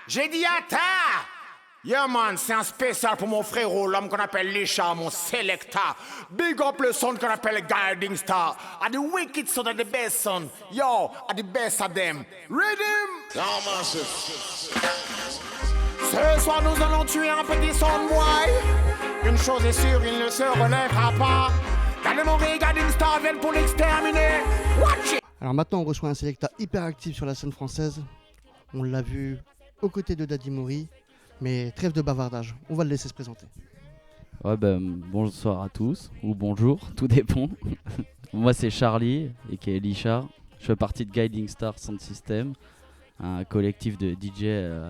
J'ai dit attends. Yeah man, c'est un spécial pour mon frérot, l'homme qu'on appelle Lisha, mon selecta. Big up le son qu'on appelle Guiding Star. A the wicked son of the best son. Yo, a the best of them. Rhythm. Ce soir nous allons tuer un petit son de moi. Une chose est sûre, il ne se relèvera pas. Dademory, Guiding Star viennent pour l'exterminer. Watch it. Alors maintenant on reçoit un selecta hyper actif sur la scène française. On l'a vu aux côtés de Dademory. Mais trêve de bavardage, on va le laisser se présenter. Ouais, bonsoir à tous, ou bonjour, tout dépend. Moi c'est Charlie, et qui est Lichard. Je fais partie de Guiding Star Sound System, un collectif de DJ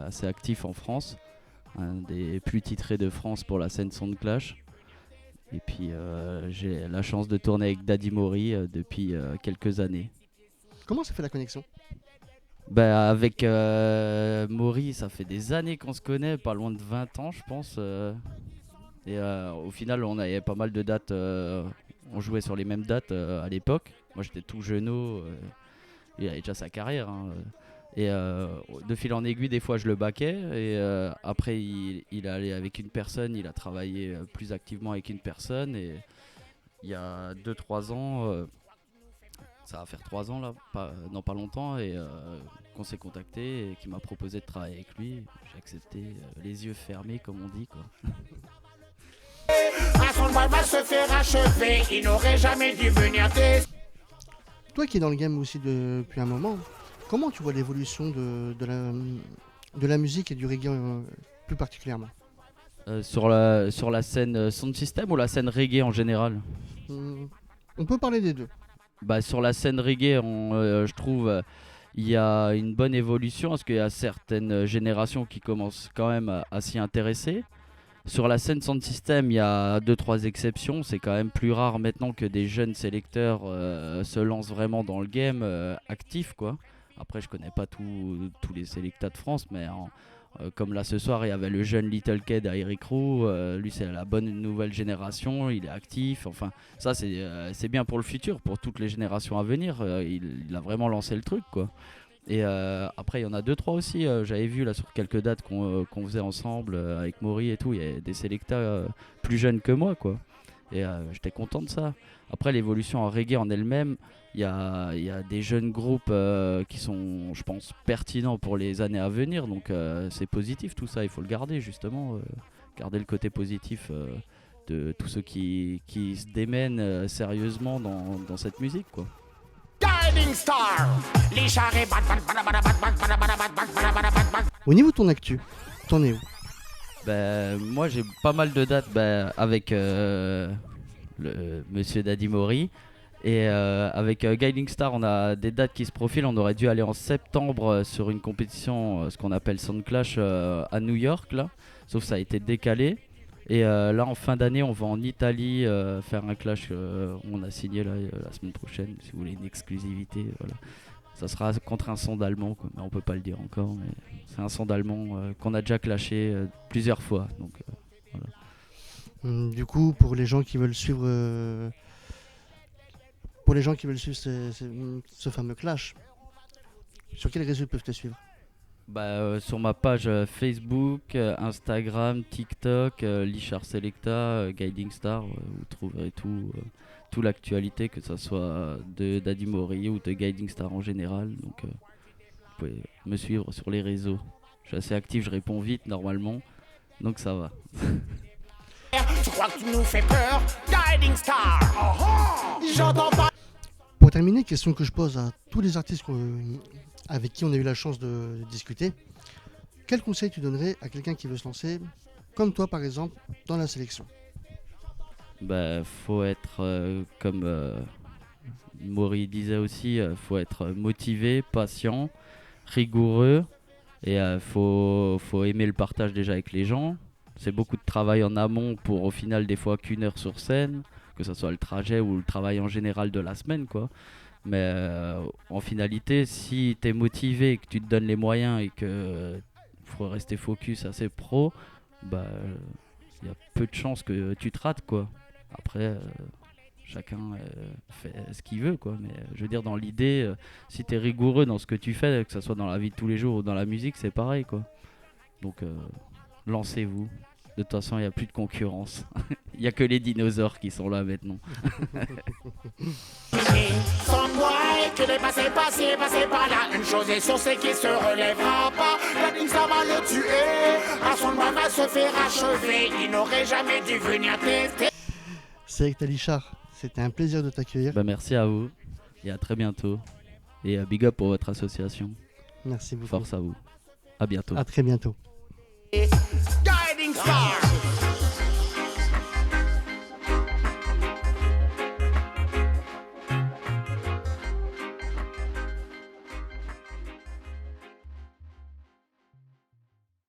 assez actif en France, un des plus titrés de France pour la scène Sound Clash. Et puis j'ai la chance de tourner avec Dademory depuis quelques années. Comment ça fait la connexion ? Avec Maury, ça fait des années qu'on se connaît, pas loin de 20 ans je pense. Et au final on avait pas mal de dates, on jouait sur les mêmes dates à l'époque. Moi j'étais tout jeuneau, il avait déjà sa carrière. Et de fil en aiguille des fois je le backais. Et après il est allé avec une personne, il a travaillé plus activement avec une personne. Et il y a 2-3 ans... ça va faire 3 ans là, pas longtemps, et qu'on s'est contacté et qui m'a proposé de travailler avec lui. J'ai accepté les yeux fermés comme on dit quoi. Un son de moi va se faire achever, il n'aurait jamais dû venir Toi qui es dans le game aussi depuis un moment, comment tu vois l'évolution de la musique et du reggae plus particulièrement ? Sur la scène sound system ou la scène reggae en général ? On peut parler des deux. Sur la scène reggae, je trouve il y a une bonne évolution parce qu'il y a certaines générations qui commencent quand même à s'y intéresser. Sur la scène sound system, il y a 2-3 exceptions. C'est quand même plus rare maintenant que des jeunes sélecteurs se lancent vraiment dans le game actif quoi. Après, je connais pas tous les sélectats de France, mais comme là ce soir il y avait le jeune Little Kid à Eric Roux, lui c'est la bonne nouvelle génération, il est actif, enfin ça c'est bien pour le futur, pour toutes les générations à venir, il a vraiment lancé le truc quoi. Et après il y en a 2-3 aussi, j'avais vu là sur quelques dates qu'on faisait ensemble avec Maury et tout, il y a des sélectats plus jeunes que moi quoi. Et j'étais content de ça. Après l'évolution en reggae en elle-même, il y a des jeunes groupes qui sont, je pense, pertinents pour les années à venir. Donc c'est positif tout ça, il faut le garder justement. Garder le côté positif de tous ceux qui se démènent sérieusement dans cette musique quoi. Guiding Star. Au niveau de ton actu, t'en es où ? Moi j'ai pas mal de dates avec le monsieur Dademory. Et avec Guiding Star, on a des dates qui se profilent. On aurait dû aller en septembre sur une compétition, ce qu'on appelle Sound Clash à New York là. Sauf ça a été décalé. Et là en fin d'année, on va en Italie faire un clash. On a signé là, la semaine prochaine, si vous voulez une exclusivité. Voilà. Ça sera contre un son d'allemand, quoi. Mais on peut pas le dire encore. Mais c'est un son d'allemand qu'on a déjà clashé plusieurs fois. Donc, voilà. Du coup, pour les gens qui veulent suivre... ce fameux clash, sur quels réseaux ils peuvent te suivre ? Sur ma page Facebook, Instagram, TikTok, Lichard Selecta, Guiding Star, vous trouverez toute l'actualité, que ce soit de Dademory ou de Guiding Star en général. Donc vous pouvez me suivre sur les réseaux. Je suis assez actif, je réponds vite normalement, donc ça va. Tu crois que tu nous fais peur? Guiding Star. J'entends pas. Pour terminer, question que je pose à tous les artistes avec qui on a eu la chance de discuter. Quel conseil tu donnerais à quelqu'un qui veut se lancer, comme toi par exemple, dans la sélection ? Faut être, comme Maury disait aussi, faut être motivé, patient, rigoureux, et faut aimer le partage déjà avec les gens. C'est beaucoup de travail en amont pour au final des fois qu'1 heure sur scène, que ce soit le trajet ou le travail en général de la semaine quoi. Mais en finalité, si tu es motivé et que tu te donnes les moyens et que faut rester focus assez pro, il y a peu de chances que tu te rates quoi. Après chacun fait ce qu'il veut quoi, mais je veux dire dans l'idée si tu es rigoureux dans ce que tu fais, que ce soit dans la vie de tous les jours ou dans la musique, c'est pareil quoi. Donc lancez-vous. De toute façon, il n'y a plus de concurrence. Il n'y a que les dinosaures qui sont là maintenant. Sans moi, que les passés par là. Une chose est sûre, c'est qu'il se relèvera pas. La ça va le tuer. À son bras va se faire achever. Il n'aurait jamais dû venir tester. Selecta Lichard, c'était un plaisir de t'accueillir. Bah, merci à vous et à très bientôt. Et big up pour votre association. Merci beaucoup. Force à vous. À bientôt. À très bientôt.